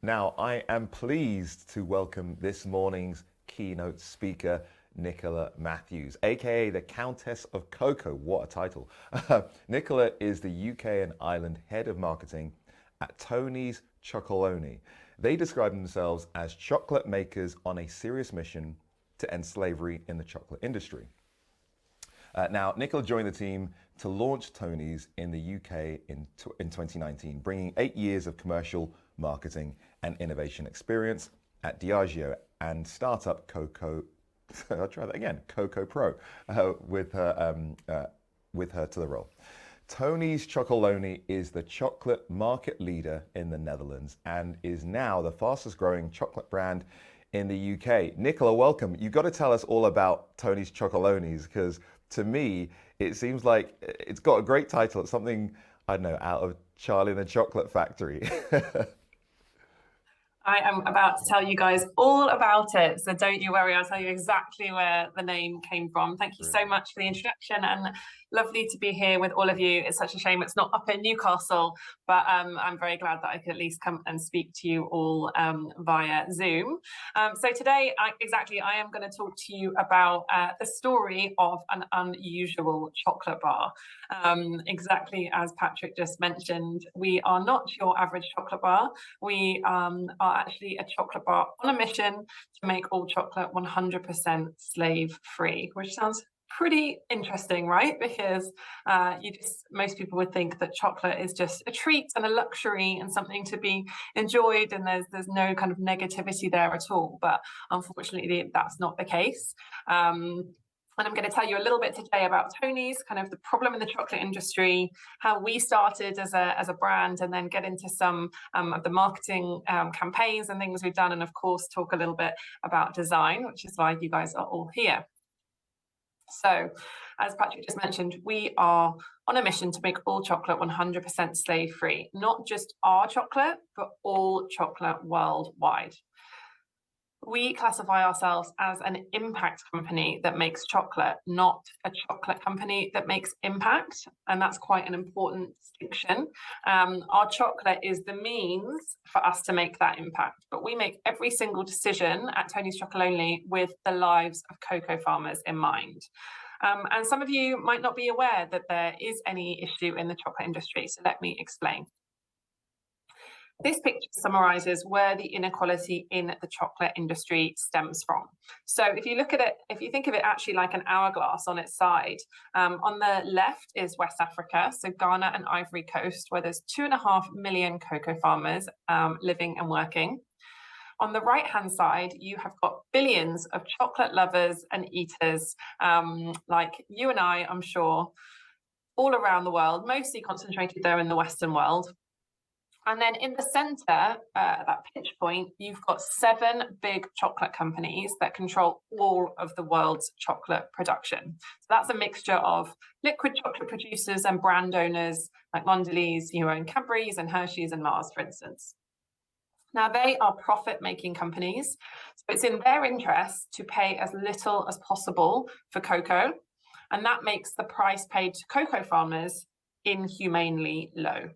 Now, I am pleased to welcome this morning's keynote speaker, Nicola Matthews, aka the Countess of Cocoa. What a title. Nicola is the UK and Ireland Head of Marketing at Tony's Chocolonely. They describe themselves as chocolate makers on a serious mission to end slavery in the chocolate industry. Now, Nicola joined the team to launch Tony's in the UK in 2019, bringing 8 years of commercial marketing and innovation experience at Diageo and startup Cocoa. I'll try that again. Cocoa Pro with her to the role. Tony's Chocolonely is the chocolate market leader in the Netherlands and is now the fastest growing chocolate brand in the UK. Nicola, welcome. You've got to tell us all about Tony's Chocolonely's, because to me, it seems like it's got a great title. It's something, I don't know, out of Charlie and the Chocolate Factory. I am about to tell you guys all about it, so don't you worry, I'll tell you exactly where the name came from. Thank you so much for the introduction, and lovely to be here with all of you. It's such a shame it's not up in Newcastle, but I'm very glad that I could at least come and speak to you all via Zoom. So today, I am going to talk to you about the story of an unusual chocolate bar. Exactly as Patrick just mentioned, we are not your average chocolate bar. We are actually a chocolate bar on a mission to make all chocolate 100% slave-free, which sounds pretty interesting, right? Because most people would think that chocolate is just a treat and a luxury and something to be enjoyed, and there's no kind of negativity there at all. But unfortunately, that's not the case. And I'm going to tell you a little bit today about Tony's, kind of the problem in the chocolate industry, how we started as a brand, and then get into some of the marketing campaigns and things we've done, and of course talk a little bit about design, which is why you guys are all here. So, as Patrick just mentioned, we are on a mission to make all chocolate 100% slave-free, not just our chocolate, but all chocolate worldwide. We classify ourselves as an impact company that makes chocolate, not a chocolate company that makes impact. And that's quite an important distinction. Our chocolate is the means for us to make that impact, but we make every single decision at Tony's Chocolonely with the lives of cocoa farmers in mind. And some of you might not be aware that there is any issue in the chocolate industry, so let me explain. This picture summarizes where the inequality in the chocolate industry stems from. So if you look at it, if you think of it actually like an hourglass on its side, on the left is West Africa, so Ghana and Ivory Coast, where there's 2.5 million cocoa farmers living and working. On the right-hand side, you have got billions of chocolate lovers and eaters, like you and I'm sure, all around the world, mostly concentrated there in the Western world. And then in the center, that pinch point, you've got 7 big chocolate companies that control all of the world's chocolate production. So that's a mixture of liquid chocolate producers and brand owners like Mondelez, who own Cadbury's and Hershey's and Mars, for instance. Now, they are profit-making companies, so it's in their interest to pay as little as possible for cocoa, and that makes the price paid to cocoa farmers inhumanely low.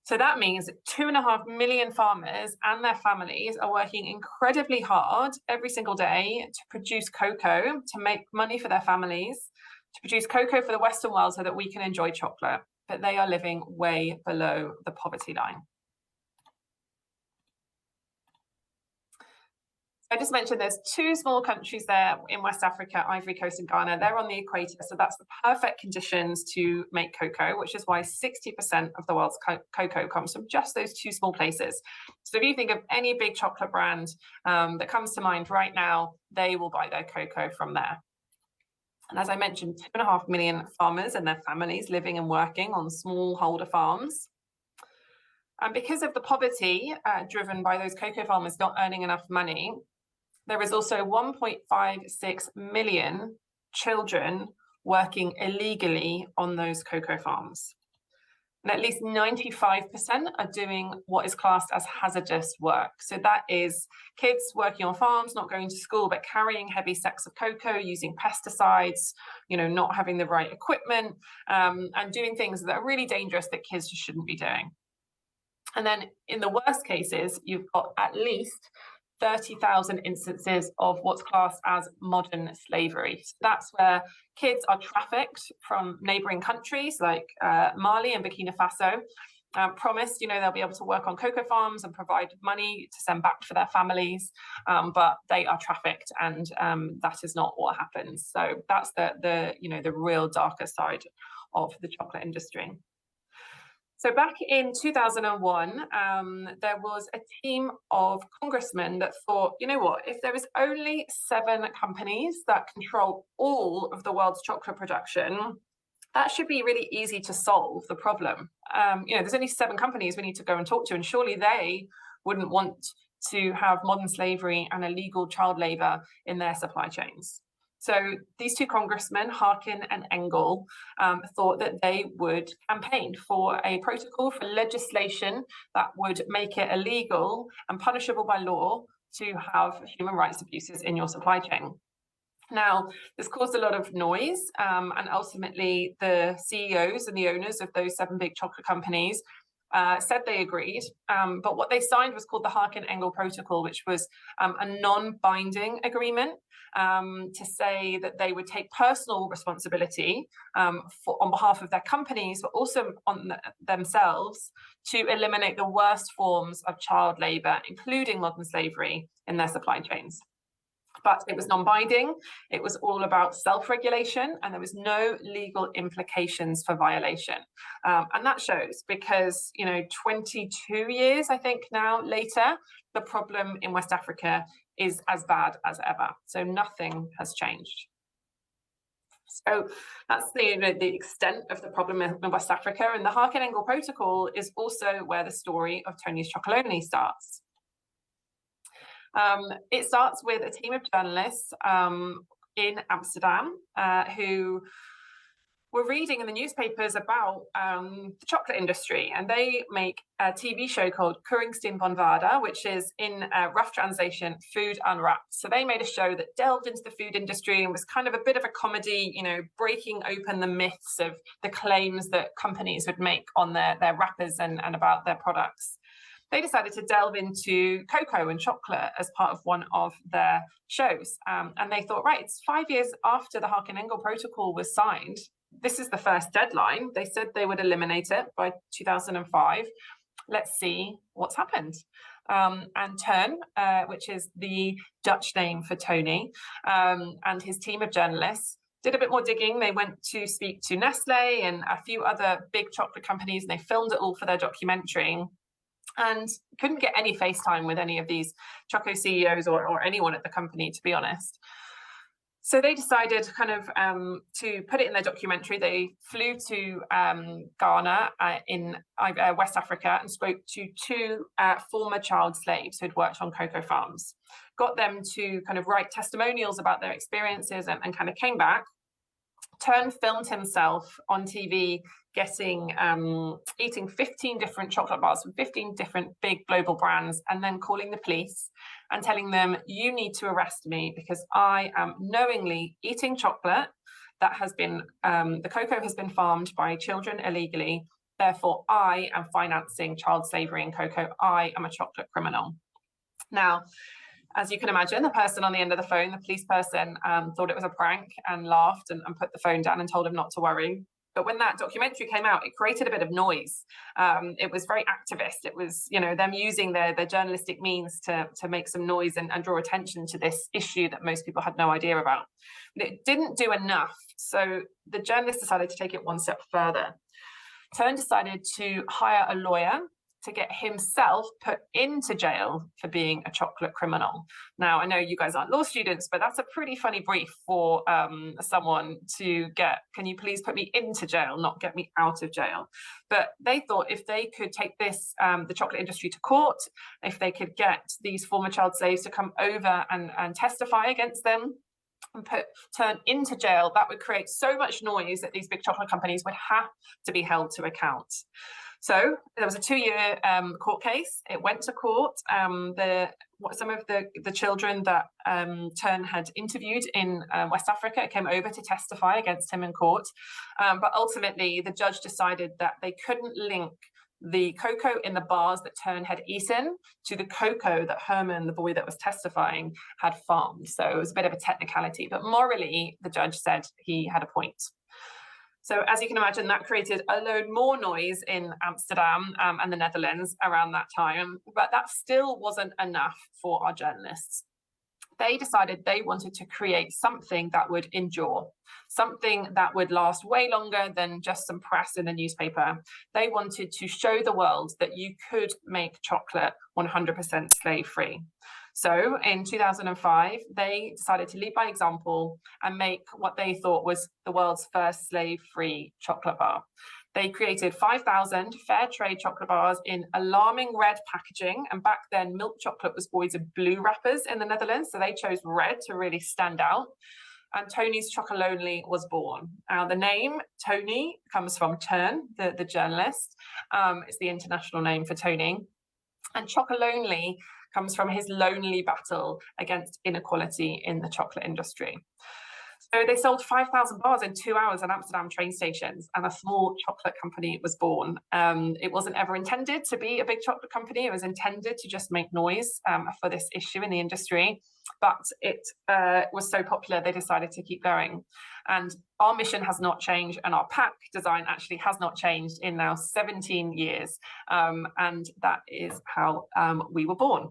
So that means 2.5 million farmers and their families are working incredibly hard every single day to produce cocoa, to make money for their families, to produce cocoa for the Western world so that we can enjoy chocolate. But they are living way below the poverty line. I just mentioned there's 2 small countries there in West Africa, Ivory Coast and Ghana. They're on the equator, so that's the perfect conditions to make cocoa, which is why 60% of the world's cocoa comes from just those 2 small places. So if you think of any big chocolate brand that comes to mind right now, they will buy their cocoa from there. And as I mentioned, 2.5 million farmers and their families living and working on smallholder farms. And because of the poverty driven by those cocoa farmers not earning enough money, there is also 1.56 million children working illegally on those cocoa farms. And at least 95% are doing what is classed as hazardous work. So that is kids working on farms, not going to school, but carrying heavy sacks of cocoa, using pesticides, not having the right equipment, and doing things that are really dangerous that kids just shouldn't be doing. And then in the worst cases, you've got at least 30,000 instances of what's classed as modern slavery. So that's where kids are trafficked from neighboring countries like Mali and Burkina Faso, promised, they'll be able to work on cocoa farms and provide money to send back for their families, but they are trafficked, and that is not what happens. So that's the real darker side of the chocolate industry. So back in 2001, there was a team of congressmen that thought, you know what, if there is only 7 companies that control all of the world's chocolate production, that should be really easy to solve the problem. There's only 7 companies we need to go and talk to, and surely they wouldn't want to have modern slavery and illegal child labor in their supply chains. So these 2 congressmen, Harkin and Engel, thought that they would campaign for a protocol for legislation that would make it illegal and punishable by law to have human rights abuses in your supply chain. Now, this caused a lot of noise, and ultimately the CEOs and the owners of those 7 big chocolate companies said they agreed, but what they signed was called the Harkin-Engel Protocol, which was a non-binding agreement to say that they would take personal responsibility on behalf of their companies, but also on themselves, to eliminate the worst forms of child labor, including modern slavery, in their supply chains. But it was non-binding, it was all about self-regulation, and there was no legal implications for violation. And that shows because, 22 years, I think now later, the problem in West Africa is as bad as ever. So nothing has changed. So that's the extent of the problem in West Africa. And the Harkin-Engel Protocol is also where the story of Tony's Chocolonely starts. It starts with a team of journalists in Amsterdam who were reading in the newspapers about the chocolate industry, and they make a TV show called Koeringsteen van Waarde, which is, in rough translation, Food Unwrapped. So they made a show that delved into the food industry and was kind of a bit of a comedy, breaking open the myths of the claims that companies would make on their wrappers and about their products. They decided to delve into cocoa and chocolate as part of one of their shows. And they thought, right, it's 5 years after the Harkin-Engel Protocol was signed. This is the first deadline. They said they would eliminate it by 2005. Let's see what's happened. And Teun, which is the Dutch name for Tony, and his team of journalists did a bit more digging. They went to speak to Nestle and a few other big chocolate companies, and they filmed it all for their documentary, and couldn't get any FaceTime with any of these Choco CEOs or anyone at the company, to be honest. So they decided kind of to put it in their documentary. They flew to Ghana in West Africa and spoke to 2 former child slaves who'd worked on cocoa farms, got them to kind of write testimonials about their experiences, and kind of came back. Teun filmed himself on TV eating 15 different chocolate bars from 15 different big global brands, and then calling the police and telling them, you need to arrest me because I am knowingly eating chocolate that has been, the cocoa has been farmed by children illegally. Therefore, I am financing child slavery in cocoa. I am a chocolate criminal. Now, as you can imagine, the person on the end of the phone, the police person, thought it was a prank and laughed and put the phone down and told him not to worry. But when that documentary came out, it created a bit of noise. It was very activist. It was, them using their journalistic means to make some noise and draw attention to this issue that most people had no idea about. But it didn't do enough. So the journalists decided to take it one step further. Teun decided to hire a lawyer to get himself put into jail for being a chocolate criminal. Now, I know you guys aren't law students, but that's a pretty funny brief for someone to get. Can you please put me into jail, not get me out of jail? But they thought if they could take this, the chocolate industry, to court, if they could get these former child slaves to come over and testify against them and put Teun into jail, that would create so much noise that these big chocolate companies would have to be held to account. So there was a 2-year court case. It went to court. Some of the children that Teun had interviewed in West Africa came over to testify against him in court. But ultimately, the judge decided that they couldn't link the cocoa in the bars that Tern had eaten to the cocoa that Herman, the boy that was testifying, had farmed. So it was a bit of a technicality, but morally, the judge said he had a point. So as you can imagine, that created a load more noise in Amsterdam and the Netherlands around that time, but that still wasn't enough for our journalists. They decided they wanted to create something that would endure, something that would last way longer than just some press in the newspaper. They wanted to show the world that you could make chocolate 100% slave-free. So in 2005, they decided to lead by example and make what they thought was the world's first slave-free chocolate bar. They created 5,000 fair trade chocolate bars in alarming red packaging. And back then, milk chocolate was always in blue wrappers in the Netherlands. So they chose red to really stand out. And Tony's Chocolonely was born. Now, the name Tony comes from Tern, the journalist. It's the international name for Tony. And Chocolonely comes from his lonely battle against inequality in the chocolate industry. So they sold 5,000 bars in 2 hours at Amsterdam train stations, and a small chocolate company was born. It wasn't ever intended to be a big chocolate company. It was intended to just make noise for this issue in the industry. But it was so popular, they decided to keep going. And our mission has not changed, and our pack design actually has not changed in now 17 years. And that is how we were born.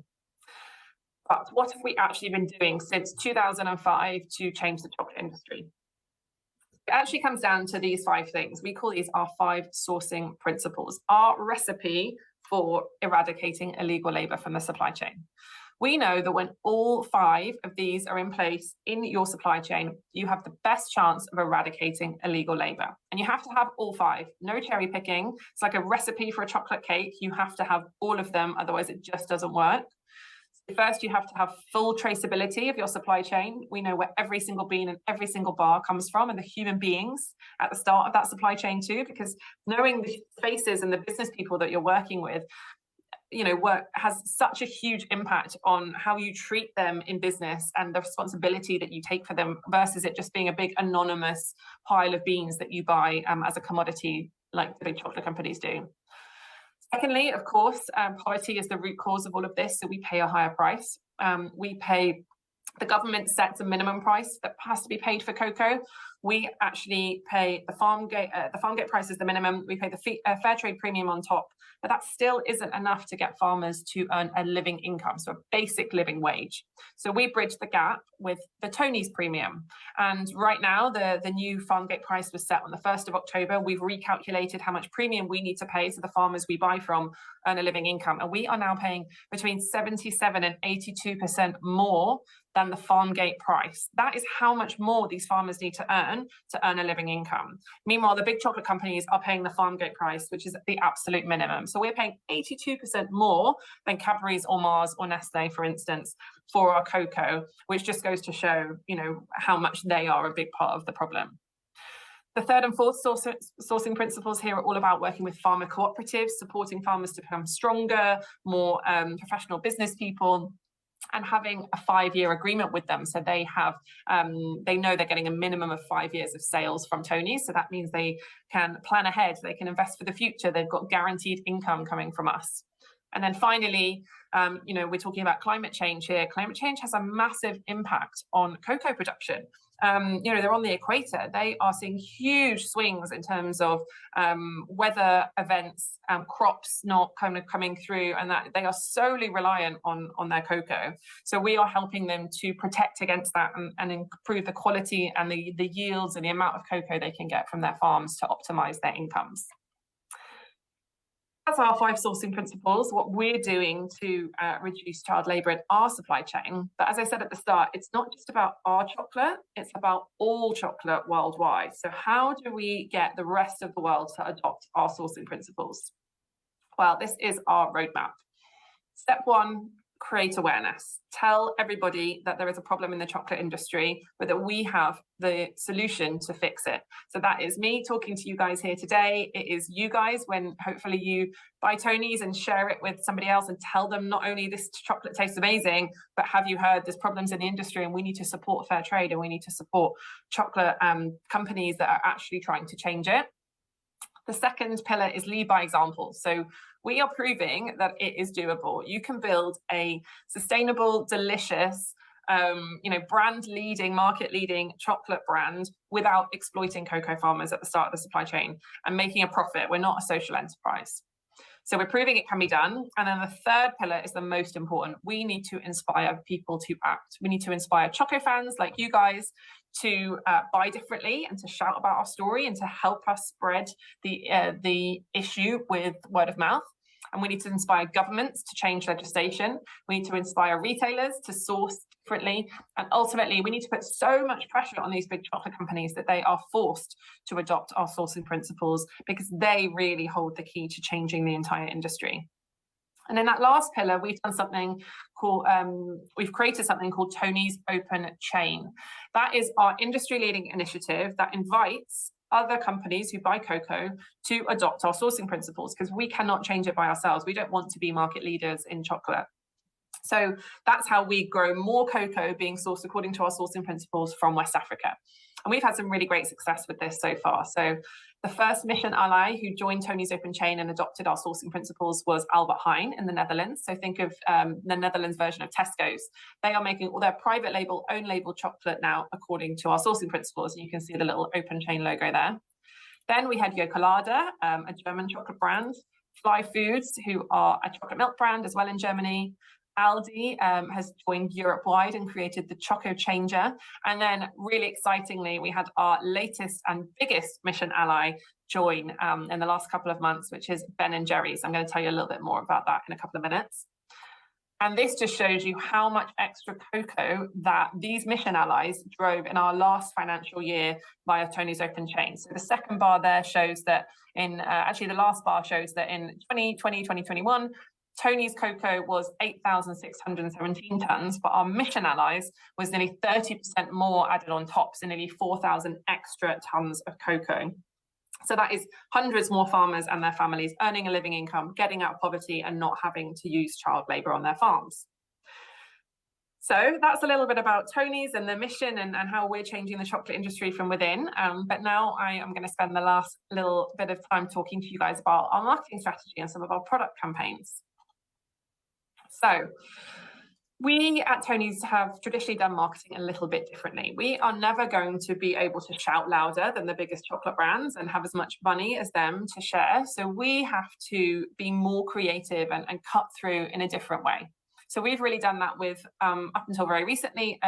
But what have we actually been doing since 2005 to change the chocolate industry? It actually comes down to these 5 things. We call these our 5 sourcing principles, our recipe for eradicating illegal labor from the supply chain. We know that when all 5 of these are in place in your supply chain, you have the best chance of eradicating illegal labor. And you have to have all 5, no cherry picking. It's like a recipe for a chocolate cake. You have to have all of them, otherwise it just doesn't work. First, you have to have full traceability of your supply chain. We know where every single bean and every single bar comes from, and the human beings at the start of that supply chain too, because knowing the faces and the business people that you're working with, has such a huge impact on how you treat them in business and the responsibility that you take for them versus it just being a big anonymous pile of beans that you buy as a commodity like the big chocolate companies do. Secondly, of course, poverty is the root cause of all of this, so we pay a higher price. The government sets a minimum price that has to be paid for cocoa. We actually pay the farm gate price is the minimum. We pay the fair trade premium on top, but that still isn't enough to get farmers to earn a living income, so a basic living wage. So we bridge the gap with the Tony's premium. And right now, the new farm gate price was set on the 1st of October. We've recalculated how much premium we need to pay so the farmers we buy from earn a living income. And we are now paying between 77 and 82% more than the farm gate price. That is how much more these farmers need to earn a living income. Meanwhile, the big chocolate companies are paying the farm gate price, which is the absolute minimum. So we're paying 82% more than Cadbury's or Mars or Nestle, for instance, for our cocoa, which just goes to show, how much they are a big part of the problem. The 3rd and 4th sourcing principles here are all about working with farmer cooperatives, supporting farmers to become stronger, more professional business people, and having a 5-year agreement with them. So they know they're getting a minimum of 5 years of sales from Tony's. So that means they can plan ahead, they can invest for the future, they've got guaranteed income coming from us. And then finally, we're talking about climate change here. Climate change has a massive impact on cocoa production. They're on the equator. They are seeing huge swings in terms of weather events, crops not kind of coming through, and that they are solely reliant on their cocoa. So we are helping them to protect against that and improve the quality and the yields and the amount of cocoa they can get from their farms to optimize their incomes. That's our 5 sourcing principles, what we're doing to reduce child labour in our supply chain. But as I said at the start, it's not just about our chocolate, it's about all chocolate worldwide. So how do we get the rest of the world to adopt our sourcing principles? Well, this is our roadmap. Step 1, create awareness. Tell everybody that there is a problem in the chocolate industry, but that we have the solution to fix it. So that is me talking to you guys here today. It is you guys when hopefully you buy Tony's and share it with somebody else and tell them not only this chocolate tastes amazing, but have you heard there's problems in the industry and we need to support fair trade and we need to support chocolate companies that are actually trying to change it. The second pillar is lead by example. So we are proving that it is doable. You can build a sustainable, delicious, brand leading, market leading chocolate brand without exploiting cocoa farmers at the start of the supply chain and making a profit. We're not a social enterprise. So we're proving it can be done. And then the third pillar is the most important. We need to inspire people to act. We need to inspire Choco fans like you guys to buy differently and to shout about our story and to help us spread the issue with word of mouth. And we need to inspire governments to change legislation. We need to inspire retailers to source differently. And ultimately, we need to put so much pressure on these big chocolate companies that they are forced to adopt our sourcing principles, because they really hold the key to changing the entire industry. And in that last pillar, we've done something called, we've created something called Tony's Open Chain. That is our industry-leading initiative that invites other companies who buy cocoa to adopt our sourcing principles, because we cannot change it by ourselves. We don't want to be market leaders in chocolate. So that's how we grow more cocoa being sourced according to our sourcing principles from West Africa. And we've had some really great success with this so far. So the first mission ally who joined Tony's Open Chain and adopted our sourcing principles was Albert Heijn in the Netherlands. So think of the Netherlands version of Tesco's. They are making all their private label, own label chocolate now according to our sourcing principles. And you can see the little Open Chain logo there. Then we had Chocolade, a German chocolate brand. Fly Foods, who are a chocolate milk brand as well in Germany. Aldi has joined Europe-wide and created the Choco Changer. And then really excitingly, we had our latest and biggest mission ally join in the last couple of months, which is Ben & Jerry's. I'm going to tell you a little bit more about that in a couple of minutes. And this just shows you how much extra cocoa that these mission allies drove in our last financial year via Tony's Open Chain. So the second bar there shows that actually the last bar shows that in 2020, 2021, Tony's cocoa was 8,617 tons, but our mission allies was nearly 30% more added on top, so nearly 4,000 extra tons of cocoa. So that is hundreds more farmers and their families earning a living income, getting out of poverty and not having to use child labour on their farms. So that's a little bit about Tony's and the mission and how we're changing the chocolate industry from within. But now I am going to spend the last little bit of time talking to you guys about our marketing strategy and some of our product campaigns. So we at Tony's have traditionally done marketing a little bit differently. We are never going to be able to shout louder than the biggest chocolate brands and have as much money as them to share. So we have to be more creative and cut through in a different way. So we've really done that with, up until very recently,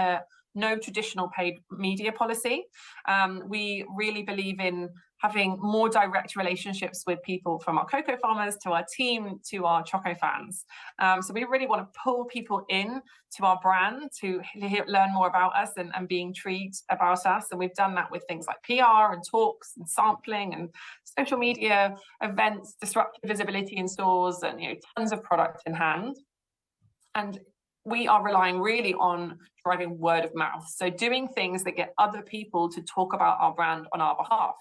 no traditional paid media policy. We really believe in having more direct relationships with people, from our cocoa farmers to our team to our choco fans. So we really want to pull people in to our brand to learn more about us and be intrigued about us. And we've done that with things like PR and talks and sampling and social media events, disruptive visibility in stores, and tons of product in hand. And we are relying really on driving word of mouth. So doing things that get other people to talk about our brand on our behalf.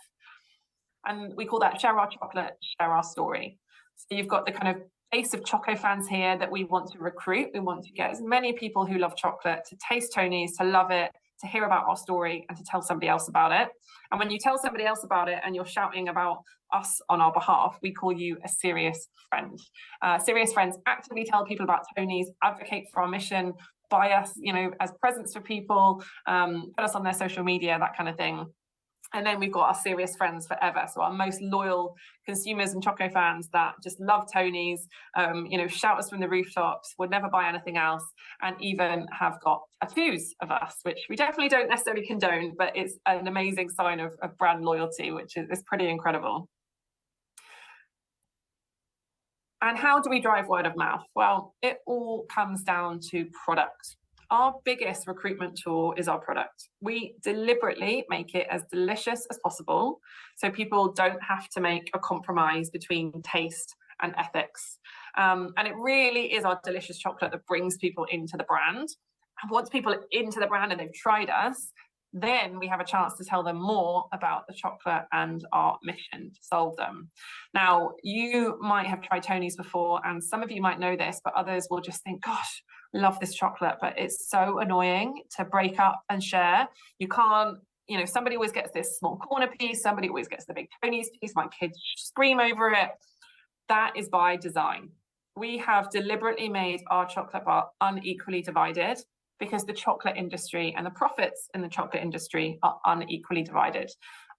And we call that share our chocolate, share our story. So you've got the kind of base of choco fans here that we want to recruit. We want to get as many people who love chocolate to taste Tony's, to love it, to hear about our story, and to tell somebody else about it. And when you tell somebody else about it and you're shouting about us on our behalf, we call you a serious friend. Serious friends actively tell people about Tony's, advocate for our mission, buy us, as presents for people, put us on their social media, that kind of thing. And then we've got our serious friends forever. So our most loyal consumers and choco fans that just love Tony's, shout us from the rooftops, would never buy anything else, and even have got tattoos of us, which we definitely don't necessarily condone, but it's an amazing sign of brand loyalty, which is pretty incredible. And how do we drive word of mouth? Well, it all comes down to product. Our biggest recruitment tool is our product. We deliberately make it as delicious as possible, so people don't have to make a compromise between taste and ethics. And it really is our delicious chocolate that brings people into the brand. And once people are into the brand and they've tried us, then we have a chance to tell them more about the chocolate and our mission to solve them. Now, you might have tried Tony's before, and some of you might know this, but others will just think, gosh, love this chocolate, but it's so annoying to break up and share. You can't, somebody always gets this small corner piece, somebody always gets the big Tony's piece, my kids scream over it. That is by design. We have deliberately made our chocolate bar unequally divided because the chocolate industry and the profits in the chocolate industry are unequally divided.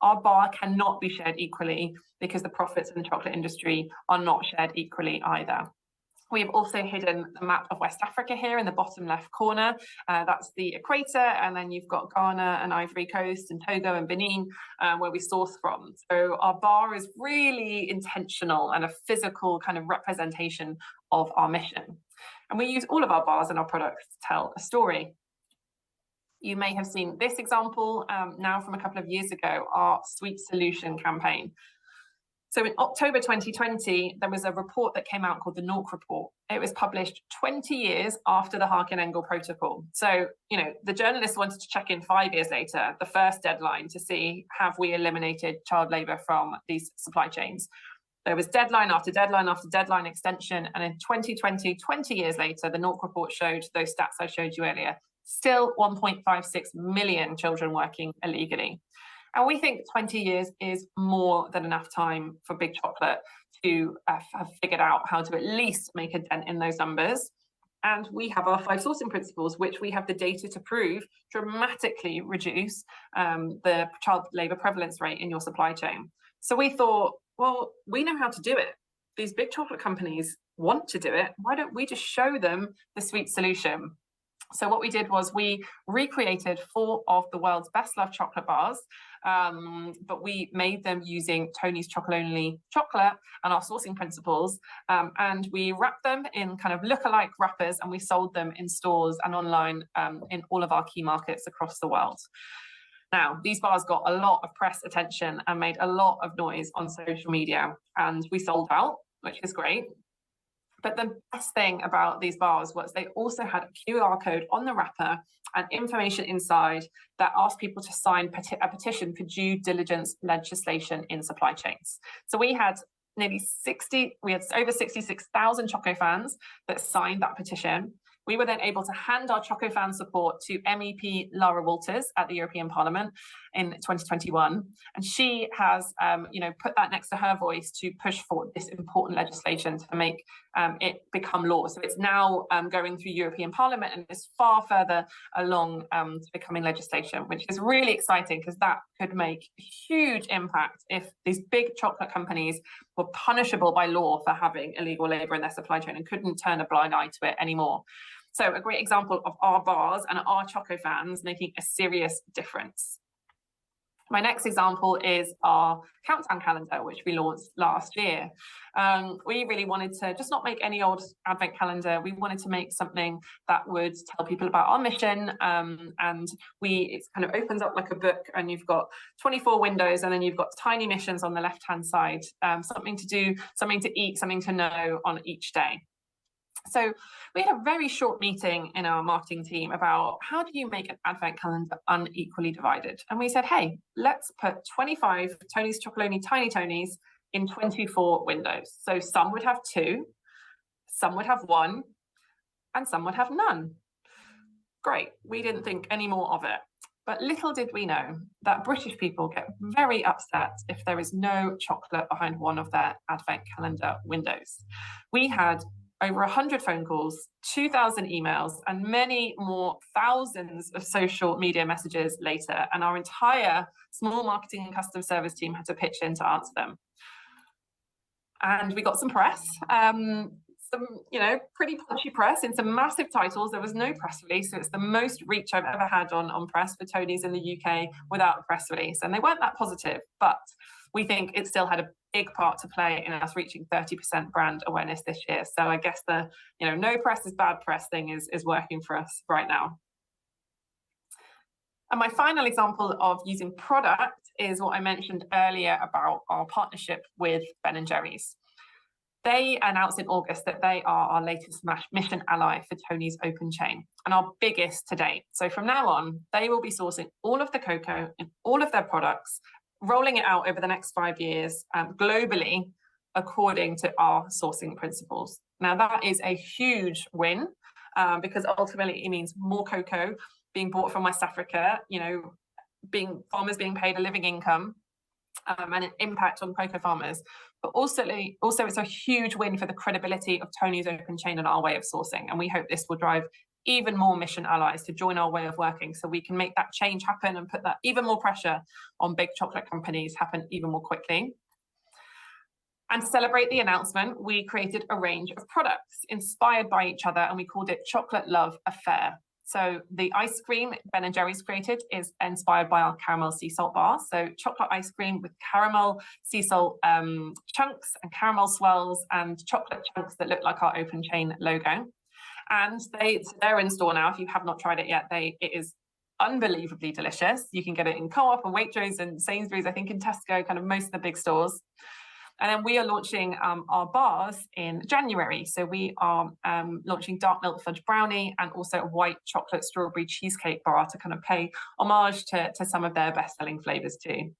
Our bar cannot be shared equally because the profits in the chocolate industry are not shared equally either. We've also hidden the map of West Africa here in the bottom left corner. That's the equator, and then you've got Ghana and Ivory Coast and Togo and Benin, where we source from. So our bar is really intentional and a physical kind of representation of our mission. And we use all of our bars and our products to tell a story. You may have seen this example now from a couple of years ago, our Sweet Solution campaign. So in October 2020, there was a report that came out called the NORC report. It was published 20 years after the Haken-Engel protocol. So, the journalists wanted to check in 5 years later, the first deadline, to see have we eliminated child labor from these supply chains. There was deadline after deadline after deadline extension. And in 2020, 20 years later, the NORC report showed those stats I showed you earlier, still 1.56 million children working illegally. And we think 20 years is more than enough time for Big Chocolate to have figured out how to at least make a dent in those numbers. And we have our 5 sourcing principles, which we have the data to prove dramatically reduce the child labour prevalence rate in your supply chain. So we thought, well, we know how to do it. These big chocolate companies want to do it. Why don't we just show them the sweet solution? So what we did was we recreated 4 of the world's best loved chocolate bars, but we made them using Tony's Chocolonely chocolate and our sourcing principles, and we wrapped them in kind of look-alike wrappers, and we sold them in stores and online in all of our key markets across the world. Now, these bars got a lot of press attention and made a lot of noise on social media, and we sold out, which is great. But the best thing about these bars was they also had a QR code on the wrapper and information inside that asked people to sign a petition for due diligence legislation in supply chains. So we had over 66,000 Choco fans that signed that petition. We were then able to hand our Choco fan support to MEP Lara Walters at the European Parliament in 2021. And she has, put that next to her voice to push for this important legislation to make it become law. So it's now going through European Parliament and is far further along to becoming legislation, which is really exciting because that could make a huge impact if these big chocolate companies were punishable by law for having illegal labour in their supply chain and couldn't turn a blind eye to it anymore. So a great example of our bars and our Choco fans making a serious difference. My next example is our countdown calendar, which we launched last year. We really wanted to just not make any old advent calendar. We wanted to make something that would tell people about our mission. And it kind of opens up like a book, and you've got 24 windows, and then you've got tiny missions on the left-hand side, something to do, something to eat, something to know on each day. So we had a very short meeting in our marketing team about how do you make an advent calendar unequally divided? And we said, hey, let's put 25 Tony's Chocolonely Tiny Tonys in 24 windows. So some would have 2, some would have 1, and some would have none. Great, we didn't think any more of it. But little did we know that British people get very upset if there is no chocolate behind one of their advent calendar windows. We had over 100 phone calls, 2,000 emails, and many more thousands of social media messages later. And our entire small marketing and customer service team had to pitch in to answer them. And we got some press, some pretty punchy press in some massive titles. There was no press release, so it's the most reach I've ever had on press for Tony's in the UK without a press release. And they weren't that positive, but we think it still had a big part to play in us reaching 30% brand awareness this year. So I guess the no press is bad press thing is working for us right now. And my final example of using product is what I mentioned earlier about our partnership with Ben & Jerry's. They announced in August that they are our latest mission ally for Tony's Open Chain and our biggest to date. So from now on, they will be sourcing all of the cocoa in all of their products, rolling it out over the next 5 years globally according to our sourcing principles. Now that is a huge win because ultimately it means more cocoa being bought from West Africa, farmers being paid a living income, and an impact on cocoa farmers. But also it's a huge win for the credibility of Tony's Open Chain and our way of sourcing. And we hope this will drive even more mission allies to join our way of working, so we can make that change happen and put that even more pressure on big chocolate companies happen even more quickly. And to celebrate the announcement, we created a range of products inspired by each other, and we called it Chocolate Love Affair. So the ice cream Ben & Jerry's created is inspired by our caramel sea salt bar. So chocolate ice cream with caramel sea salt chunks and caramel swirls and chocolate chunks that look like our Open Chain logo. And they're in store now. If you have not tried it yet, it is unbelievably delicious. You can get it in Co-op and Waitrose and Sainsbury's, I think in Tesco, kind of most of the big stores. And then we are launching our bars in January. So we are launching dark milk fudge brownie and also a white chocolate strawberry cheesecake bar to kind of pay homage to some of their best-selling flavors too.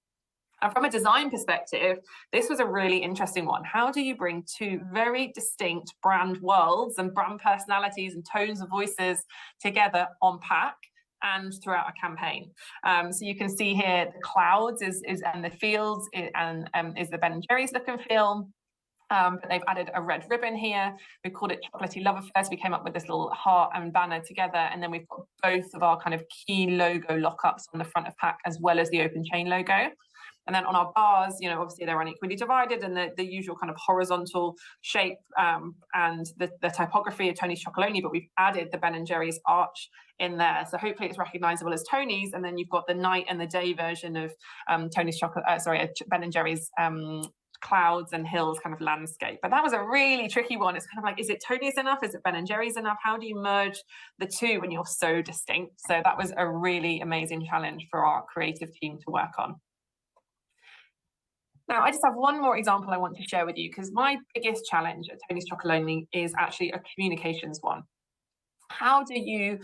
And from a design perspective, this was a really interesting one. How do you bring two very distinct brand worlds and brand personalities and tones of voices together on pack and throughout a campaign? So you can see here the clouds and the fields is the Ben & Jerry's look and feel. But they've added a red ribbon here. We called it Chocolatey Love Affairs. We came up with this little heart and banner together, and then we've got both of our kind of key logo lockups on the front of pack, as well as the Open Chain logo. And then on our bars, obviously they're unequally divided, and the usual kind of horizontal shape and the typography of Tony's Chocolonely, but we've added the Ben & Jerry's arch in there. So hopefully it's recognizable as Tony's, and then you've got the night and the day version of Ben & Jerry's clouds and hills kind of landscape. But that was a really tricky one. It's kind of like, is it Tony's enough? Is it Ben & Jerry's enough? How do you merge the two when you're so distinct? So that was a really amazing challenge for our creative team to work on. Now, I just have one more example I want to share with you, because my biggest challenge at Tony's Chocolonely is actually a communications one. How do you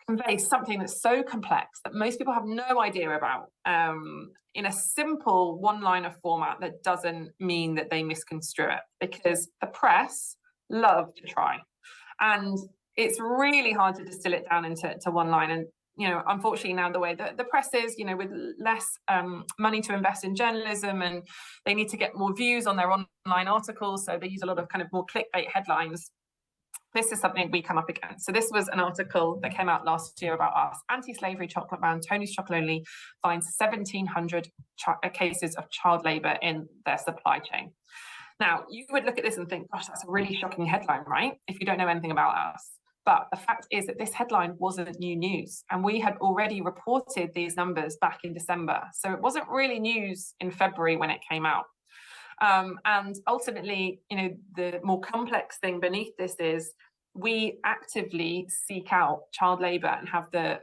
convey something that's so complex that most people have no idea about in a simple one-liner format that doesn't mean that they misconstrue it? Because the press love to try, and it's really hard to distill it down into one line. And unfortunately now the way that the press is, with less money to invest in journalism, and they need to get more views on their online articles, so they use a lot of kind of more clickbait headlines. This is something we come up against. So this was an article that came out last year about us. Anti-slavery chocolate brand Tony's Chocolonely finds 1,700 cases of child labour in their supply chain. Now, you would look at this and think, gosh, that's a really shocking headline, right? If you don't know anything about us. But the fact is that this headline wasn't new news, and we had already reported these numbers back in December. So it wasn't really news in February when it came out. And ultimately, the more complex thing beneath this is we actively seek out child labour and have the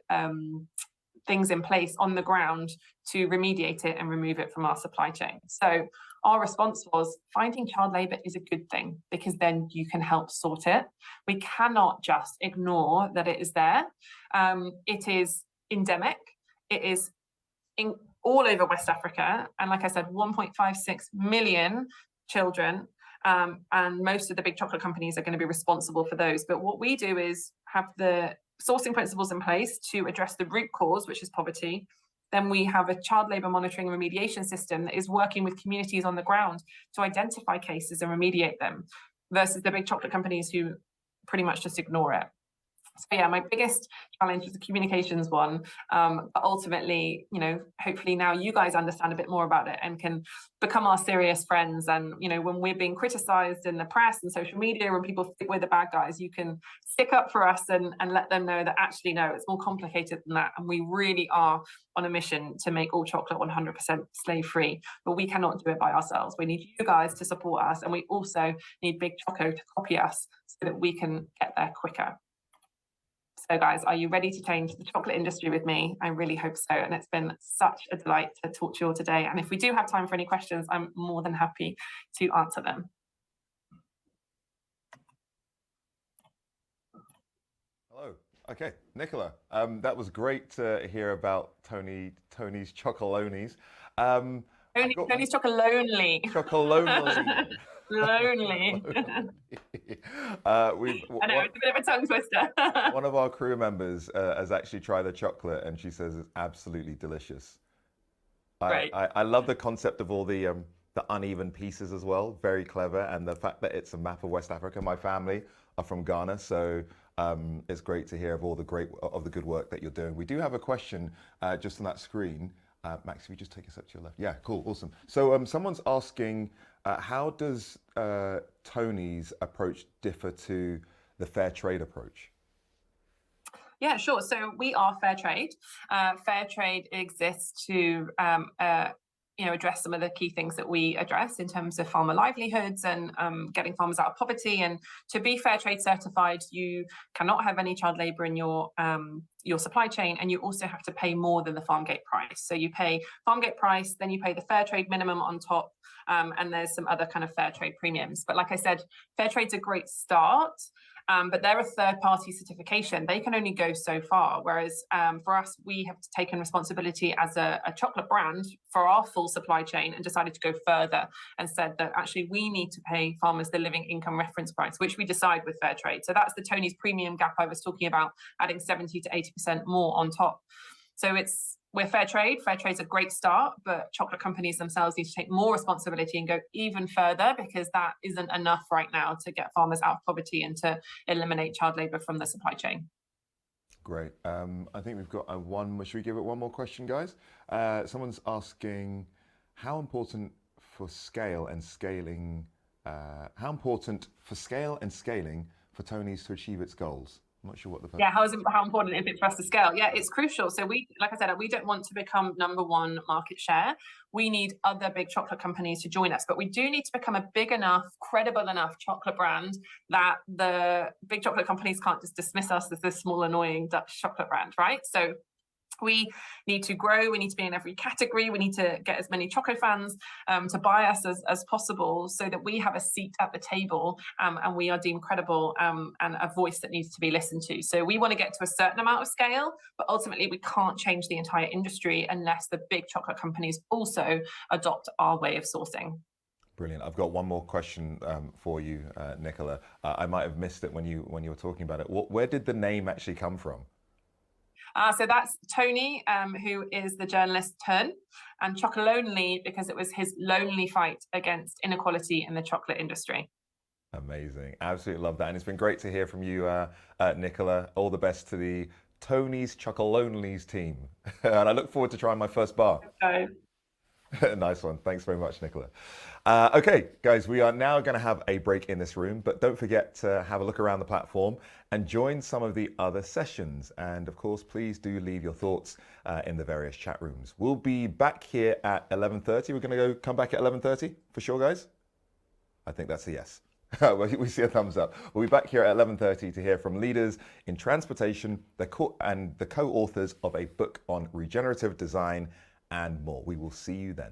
things in place on the ground to remediate it and remove it from our supply chain. So our response was, finding child labour is a good thing, because then you can help sort it. We cannot just ignore that it is there. It is endemic. It is all over West Africa. And like I said, 1.56 million children. And most of the big chocolate companies are going to be responsible for those. But what we do is have the sourcing principles in place to address the root cause, which is poverty. Then we have a child labour monitoring and remediation system that is working with communities on the ground to identify cases and remediate them, versus the big chocolate companies who pretty much just ignore it. So yeah, my biggest challenge is the communications one. But ultimately, hopefully now you guys understand a bit more about it and can become our serious friends. And, when we're being criticized in the press and social media, when people think we're the bad guys, you can stick up for us and let them know that actually, no, it's more complicated than that. And we really are on a mission to make all chocolate 100% slave-free, but we cannot do it by ourselves. We need you guys to support us. And we also need Big Choco to copy us so that we can get there quicker. So guys, are you ready to change the chocolate industry with me? I really hope so. And it's been such a delight to talk to you all today. And if we do have time for any questions, I'm more than happy to answer them. Hello. Okay, Nicola, that was great to hear about Tony's Chocolonely's. Tony's Chocolonely. Chocolonely. Chocolonely. I know, it's a bit of a tongue twister. One of our crew members has actually tried the chocolate, and she says it's absolutely delicious. Great. I love the concept of all the uneven pieces as well. Very clever, and the fact that it's a map of West Africa. My family are from Ghana, so it's great to hear of all the good work that you're doing. We do have a question just on that screen. Max, if you just take a step to your left. Yeah, cool, awesome. So someone's asking, how does Tony's approach differ to the fair trade approach? Yeah, sure. So we are fair trade. Fair trade exists to address some of the key things that we address in terms of farmer livelihoods and getting farmers out of poverty. And to be fair trade certified, you cannot have any child labour in your supply chain, and you also have to pay more than the farm gate price. So you pay farm gate price, then you pay the fair trade minimum on top, and there's some other kind of fair trade premiums. But like I said, fair trade's a great start. But they're a third-party certification. They can only go so far. Whereas for us, we have taken responsibility as a chocolate brand for our full supply chain and decided to go further and said that actually we need to pay farmers the living income reference price, which we decide with fair trade. So that's the Tony's premium gap I was talking about, adding 70 to 80% more on top. So we're fair trade. Fair trade's a great start, but chocolate companies themselves need to take more responsibility and go even further, because that isn't enough right now to get farmers out of poverty and to eliminate child labour from the supply chain. Great. I think we've got one. Should we give it one more question, guys? Someone's asking, how important for scale and scaling? How important for scale and scaling for Tony's to achieve its goals? I'm not sure what the yeah, how important is it for us to scale? Yeah, it's crucial. So like I said, we don't want to become #1 market share. We need other big chocolate companies to join us, but we do need to become a big enough, credible enough chocolate brand that the big chocolate companies can't just dismiss us as this small, annoying Dutch chocolate brand, right? So we need to grow, we need to be in every category, we need to get as many chocolate fans to buy us as possible, so that we have a seat at the table and we are deemed credible and a voice that needs to be listened to. So we want to get to a certain amount of scale, but ultimately we can't change the entire industry unless the big chocolate companies also adopt our way of sourcing. Brilliant. I've got one more question for you, Nicola. I might have missed it when you were talking about it. Where did the name actually come from? So that's Tony, who is the journalist Turn, and Chocolonely because it was his lonely fight against inequality in the chocolate industry. Amazing. Absolutely love that. And it's been great to hear from you, Nicola. All the best to the Tony's Chocolonely's team. And I look forward to trying my first bar. Okay. Nice one. Thanks very much, Nicola. Okay, guys, we are now going to have a break in this room, but don't forget to have a look around the platform and join some of the other sessions. And of course, please do leave your thoughts in the various chat rooms. We'll be back here at 11:30. We're going to come back at 11:30 for sure, guys? I think that's a yes. We see a thumbs up. We'll be back here at 11:30 to hear from leaders in transportation and the co-authors of a book on regenerative design and more. We will see you then.